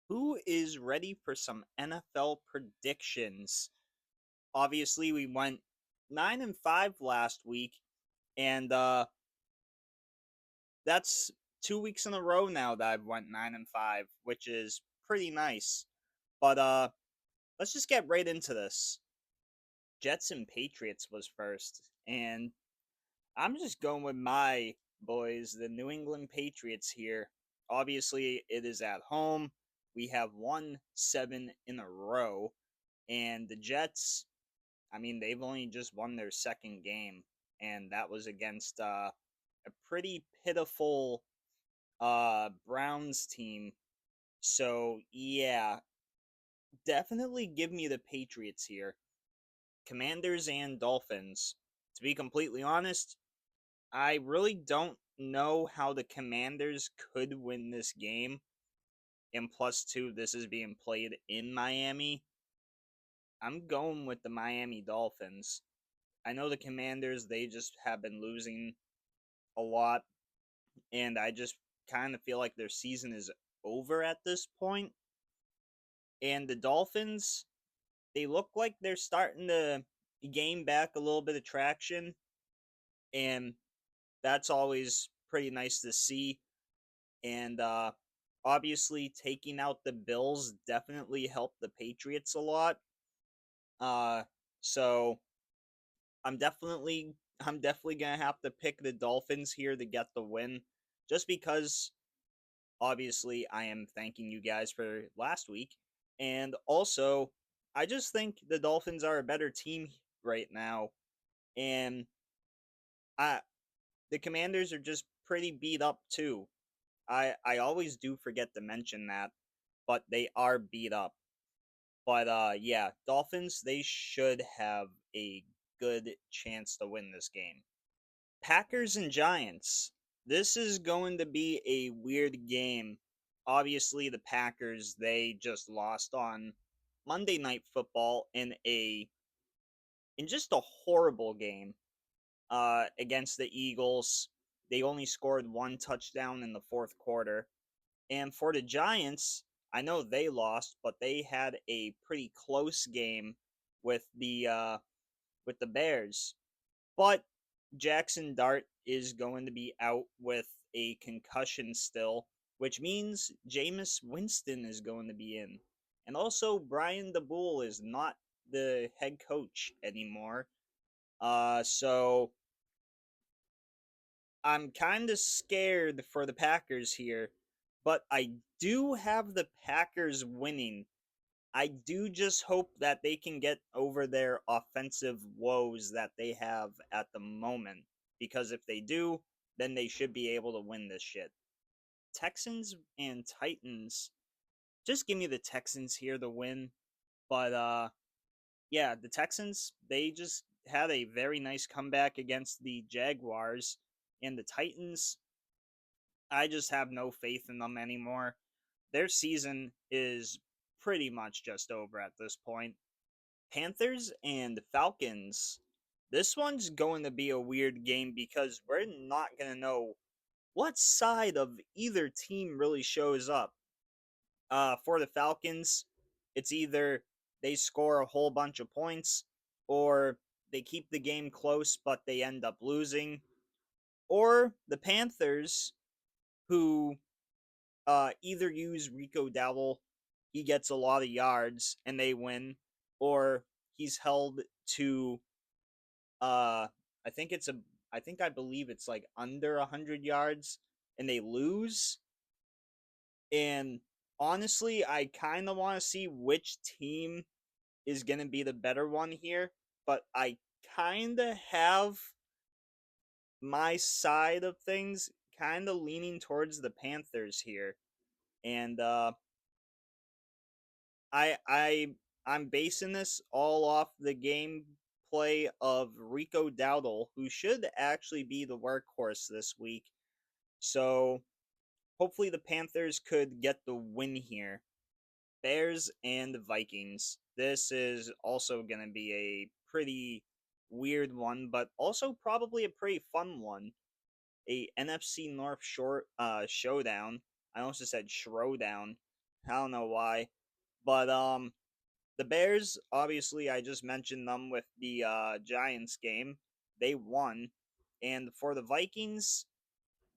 Who is ready for some NFL predictions? Obviously, we went 9-5 last week, and that's 2 weeks in a row now that I've went 9-5, which is pretty nice. But let's just get right into this. Jets and Patriots was first, and I'm just going with my boys, the New England Patriots here. Obviously, it is at home. We have won 7 in a row, and the Jets, I mean, they've only just won their second game, and that was against a pretty pitiful Browns team. So, yeah, definitely give me the Patriots here. Commanders and Dolphins. To be completely honest, I really don't know how the Commanders could win this game. And plus, two, this is being played in Miami. I'm going with the Miami Dolphins. I know the Commanders, they just have been losing a lot, and I just kind of feel like their season is over at this point. And the Dolphins, they look like they're starting to gain back a little bit of traction, and that's always pretty nice to see. And obviously, taking out the Bills definitely helped the Patriots a lot. Uh, so I'm definitely gonna have to pick the Dolphins here to get the win, just because obviously I am thanking you guys for last week, and also I just think the Dolphins are a better team right now, and I the Commanders are just pretty beat up too. I always do forget to mention that, but they are beat up. But yeah, Dolphins, they should have a good chance to win this game. Packers and Giants. This is going to be a weird game. Obviously, the Packers, they just lost on Monday Night Football in just a horrible game against the Eagles. They only scored one touchdown in the fourth quarter. And for the Giants, I know they lost, but they had a pretty close game with the Bears. But Jackson Dart is going to be out with a concussion still, which means Jameis Winston is going to be in. And also, Brian DeBoel is not the head coach anymore. So I'm kind of scared for the Packers here, but I do have the Packers winning. I do just hope that they can get over their offensive woes that they have at the moment. Because if they do, then they should be able to win this shit. Texans and Titans. Just give me the Texans here to win. But yeah, the Texans, they just had a very nice comeback against the Jaguars. And the Titans, I just have no faith in them anymore. Their season is pretty much just over at this point. Panthers and Falcons. This one's going to be a weird game because we're not going to know what side of either team really shows up. For the Falcons, it's either they score a whole bunch of points or they keep the game close but they end up losing. Or the Panthers, who either use Rico Dowdle, he gets a lot of yards and they win, or he's held to uh I think it's a I believe it's like under 100 yards and they lose. And honestly, I kind of want to see which team is going to be the better one here, but I kind of have my side of things kind of leaning towards the Panthers here. And I'm basing this all off the gameplay of Rico Dowdle, who should actually be the workhorse this week. So hopefully the Panthers could get the win here. Bears and Vikings. This is also going to be a pretty weird one, but also probably a pretty fun one. A NFC North showdown. I almost said Schrodown. I don't know why. But the Bears, obviously I just mentioned them with the Giants game. They won. And for the Vikings,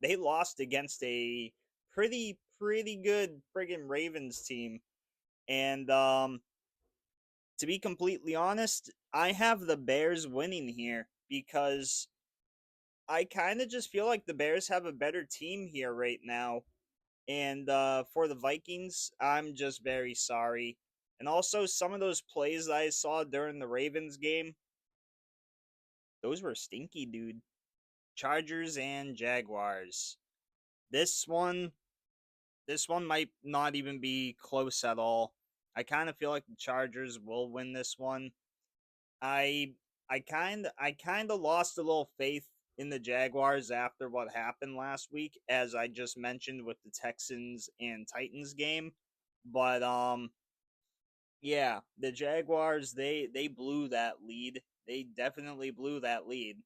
they lost against a pretty good friggin' Ravens team. And to be completely honest, I have the Bears winning here because I kind of just feel like the Bears have a better team here right now. And for the Vikings, I'm just very sorry. And also, some of those plays that I saw during the Ravens game, those were stinky, dude. Chargers and Jaguars. This one, this one might not even be close at all. I kind of feel like the Chargers will win this one. I I kind of lost a little faith in the Jaguars after what happened last week, as I just mentioned with the Texans and Titans game. But yeah, the Jaguars, they blew that lead. They definitely blew that lead.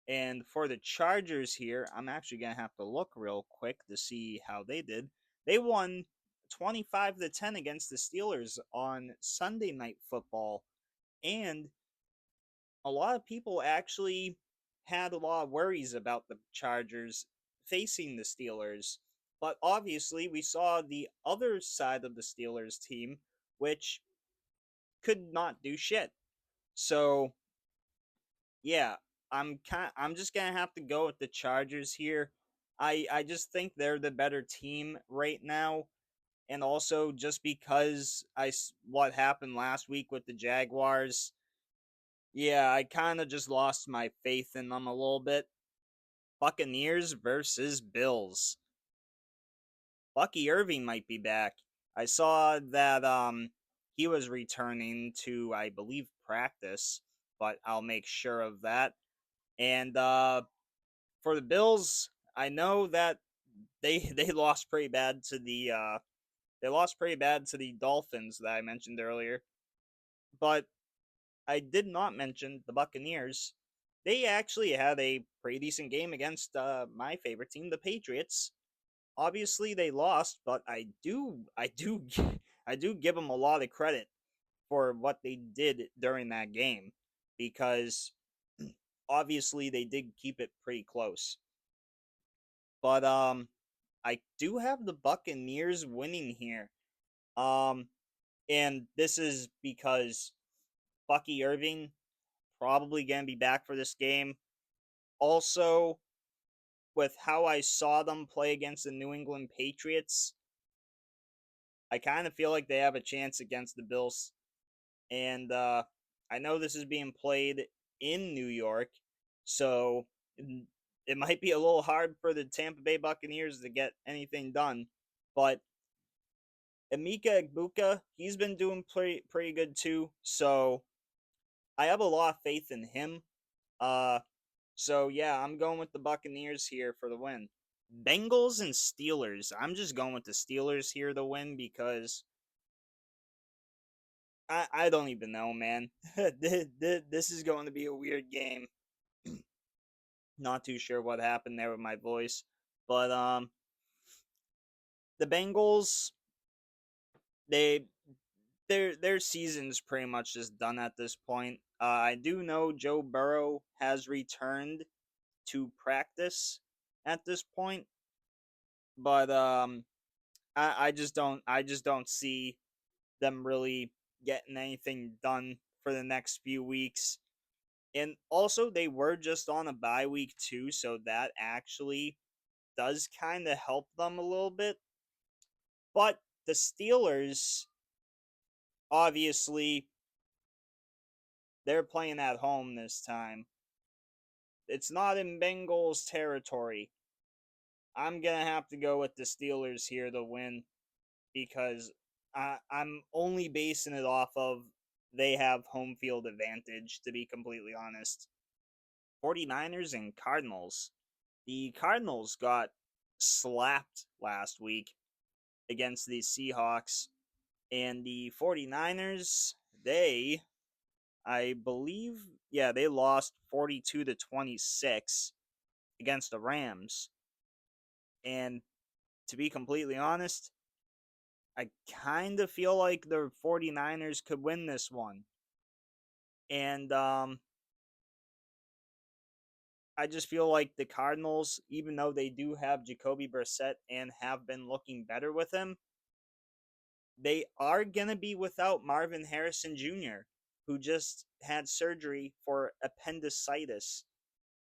And for the Chargers here, I'm actually gonna have to look real quick to see how they did. They won 25-10 against the Steelers on Sunday Night Football, and a lot of people actually had a lot of worries about the Chargers facing the Steelers. But obviously, we saw the other side of the Steelers team, which could not do shit. So, yeah, I'm just going to have to go with the Chargers here. I just think they're the better team right now, and also just because what happened last week with the Jaguars, yeah, I kind of just lost my faith in them a little bit. Buccaneers versus Bills. Bucky Irving might be back. I saw that he was returning to, I believe, practice, but I'll make sure of that. And for the Bills, I know that they lost pretty bad to the Dolphins that I mentioned earlier. But I did not mention the Buccaneers. They actually had a pretty decent game against my favorite team, the Patriots. Obviously, they lost, but I do give them a lot of credit for what they did during that game because obviously they did keep it pretty close. But I do have the Buccaneers winning here. Um, and this is because Bucky Irving probably gonna be back for this game. Also, with how I saw them play against the New England Patriots, I kind of feel like they have a chance against the Bills. And I know this is being played in New York, so it might be a little hard for the Tampa Bay Buccaneers to get anything done. But Emeka Egbuka, he's been doing pretty good too. So I have a lot of faith in him. Uh, so yeah, I'm going with the Buccaneers here for the win. Bengals and Steelers. I'm just going with the Steelers here to win because I don't even know, man. This is going to be a weird game. Not too sure what happened there with my voice, but the Bengals, they their season's pretty much just done at this point. I do know Joe Burrow has returned to practice at this point, but I just don't see them really getting anything done for the next few weeks. And also, they were just on a bye week too, so that actually does kind of help them a little bit. But the Steelers, obviously, they're playing at home this time. It's not in Bengals territory. I'm gonna have to go with the Steelers here to win because I'm only basing it off of they have home field advantage, to be completely honest. 49ers and Cardinals. The Cardinals got slapped last week against the Seahawks, and the 49ers, I believe, yeah, they lost 42-26 against the Rams. And to be completely honest, I kind of feel like the 49ers could win this one. And I just feel like the Cardinals, even though they do have Jacoby Brissett and have been looking better with him, they are going to be without Marvin Harrison Jr., who just had surgery for appendicitis.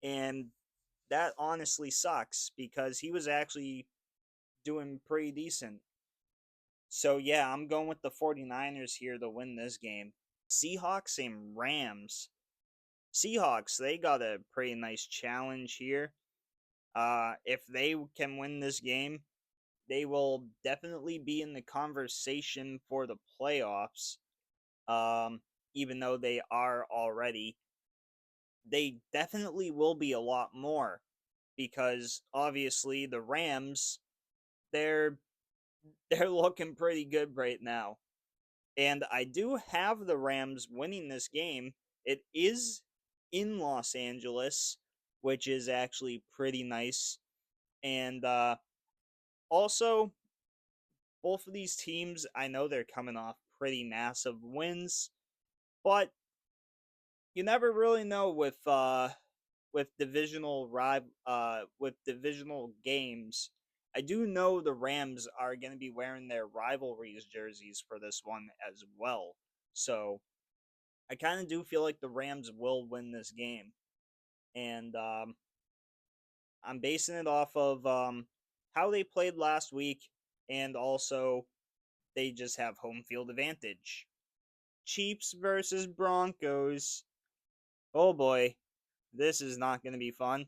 And that honestly sucks because he was actually doing pretty decent. So, yeah, I'm going with the 49ers here to win this game. Seahawks and Rams. Seahawks, they got a pretty nice challenge here. If they can win this game, they will definitely be in the conversation for the playoffs. Um, Even though they are already, they definitely will be a lot more because obviously the Rams, they're they're looking pretty good right now. And I do have the Rams winning this game. It is in Los Angeles, which is actually pretty nice. And also, both of these teams, I know they're coming off pretty massive wins, but you never really know with divisional games. I do know the Rams are going to be wearing their rivalries jerseys for this one as well. So I kind of do feel like the Rams will win this game, and I'm basing it off of how they played last week, and also they just have home field advantage. Chiefs versus Broncos. Oh boy, this is not going to be fun.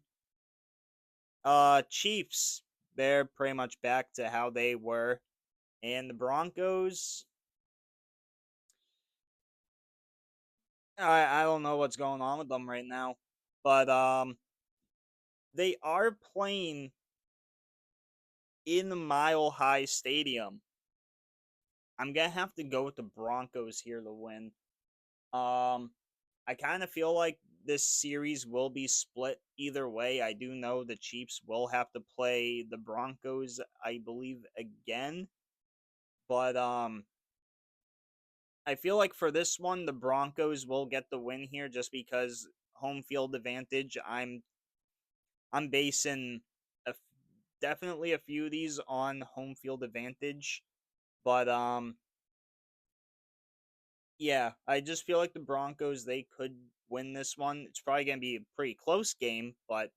Chiefs, they're pretty much back to how they were, and the Broncos, I don't know what's going on with them right now, but they are playing in the Mile High Stadium. I'm gonna have to go with the Broncos here to win. Um, I kind of feel like this series will be split either way. I do know the Chiefs will have to play the Broncos, I believe, again, but I feel like for this one, the Broncos will get the win here just because home field advantage. I'm basing definitely a few of these on home field advantage, but yeah, I just feel like the Broncos they could win this one. It's probably gonna be a pretty close game, but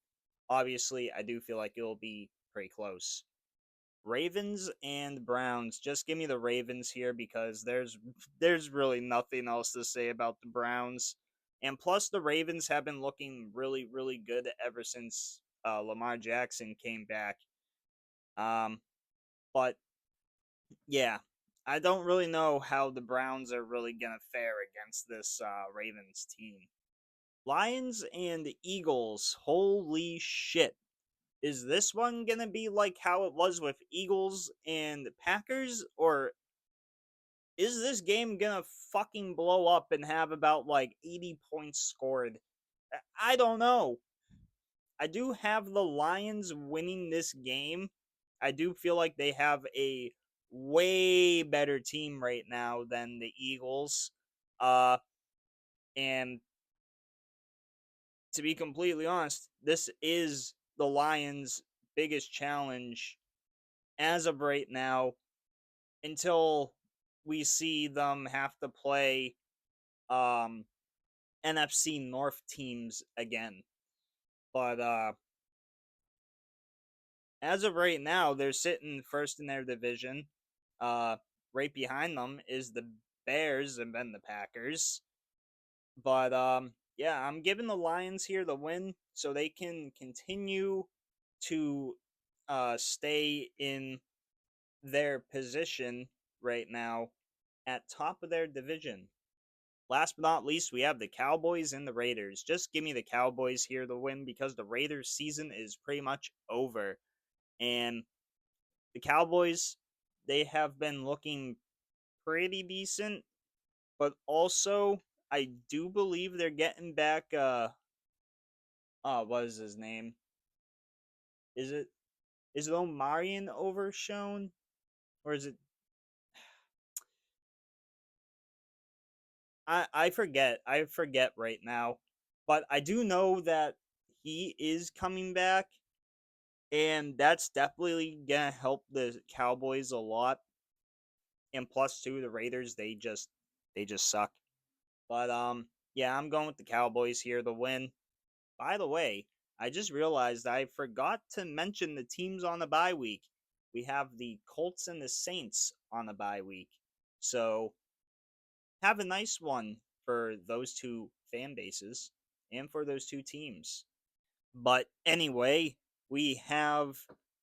obviously I do feel like it'll be pretty close. Ravens and Browns. Just give me the Ravens here because there's really nothing else to say about the Browns. And plus the Ravens have been looking really good ever since Lamar Jackson came back. Um but yeah, I don't really know how the Browns are really going to fare against this Ravens team. Lions and Eagles. Holy shit. Is this one going to be like how it was with Eagles and Packers? Or is this game going to fucking blow up and have about like 80 points scored? I don't know. I do have the Lions winning this game. I do feel like they have a way better team right now than the Eagles. Uh, and to be completely honest, this is the Lions' biggest challenge as of right now until we see them have to play um, NFC North teams again. But as of right now, they're sitting first in their division. Right behind them is the Bears and then the Packers. But yeah, I'm giving the Lions here the win so they can continue to stay in their position right now at top of their division. Last but not least, we have the Cowboys and the Raiders. Just give me the Cowboys here to win because the Raiders season is pretty much over. And the Cowboys, they have been looking pretty decent, but also I do believe they're getting back what is his name? Is it Omarion Overshown? Or is it I forget. I forget right now. But I do know that he is coming back, and that's definitely gonna help the Cowboys a lot. And plus two, the Raiders, they just suck. But yeah, I'm going with the Cowboys here to win. By the way, I just realized I forgot to mention the teams on the bye week. We have the Colts and the Saints on the bye week. So have a nice one for those two fan bases and for those two teams. But anyway, we have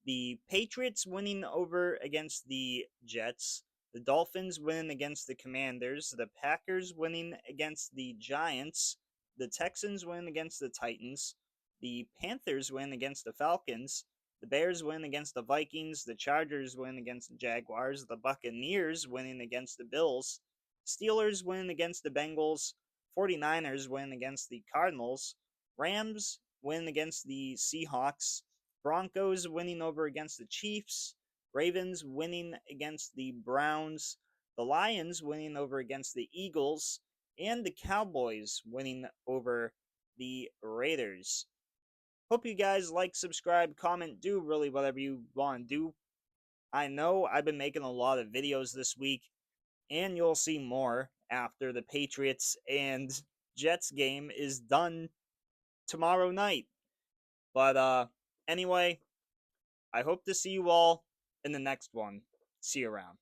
the Patriots winning over against the Jets, the Dolphins winning against the Commanders, the Packers winning against the Giants, the Texans win against the Titans, the Panthers win against the Falcons, the Bears win against the Vikings, the Chargers win against the Jaguars, the Buccaneers winning against the Bills, Steelers win against the Bengals, 49ers win against the Cardinals, Rams win against the Seahawks, Broncos winning over against the Chiefs, Ravens winning against the Browns, the Lions winning over against the Eagles, and the Cowboys winning over the Raiders. Hope you guys like, subscribe, comment, do really whatever you want to do. I know I've been making a lot of videos this week, and you'll see more after the Patriots and Jets game is done tomorrow night. But anyway, I hope to see you all in the next one. See you around.